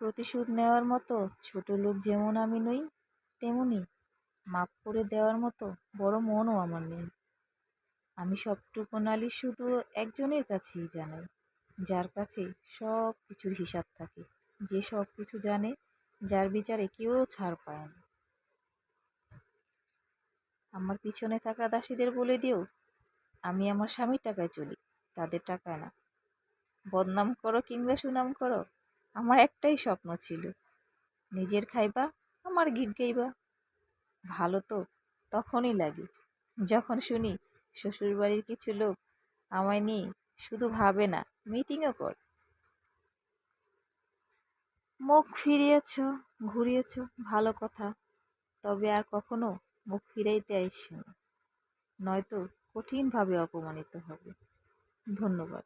প্রতিশোধ নেওয়ার মতো ছোট লোক যেমন আমি নই, তেমনি মাপ করে দেওয়ার মতো বড় মনও আমার নেই। আমি সবটুকু নালিশ শুধু একজনের কাছেই জানাই, যার কাছে সব কিছুর হিসাব থাকে, যে সব কিছু জানে, যার বিচারে কেউ ছাড় পায় না। আমার পিছনে থাকা দাসীদের বলে দিও, আমি আমার স্বামীর টাকায় চলি, তাদের টাকায় না। বদনাম করো কিংবা সুনাম করো, আমার একটাই স্বপ্ন ছিল, নিজের খাইবা, আমার গীত গাইবা। ভালো তো তখনই লাগে যখন শুনি শ্বশুরবাড়ির কিছু লোক আমায় নিয়ে শুধু ভাবে না, মিটিংও কর। মুখ ফিরিয়েছ, ঘুরিয়েছ, ভালো কথা, তবে আর কখনো মুখ ফিরাইতে আইসো না, নয়তো কঠিনভাবে অপমানিত হবে। ধন্যবাদ।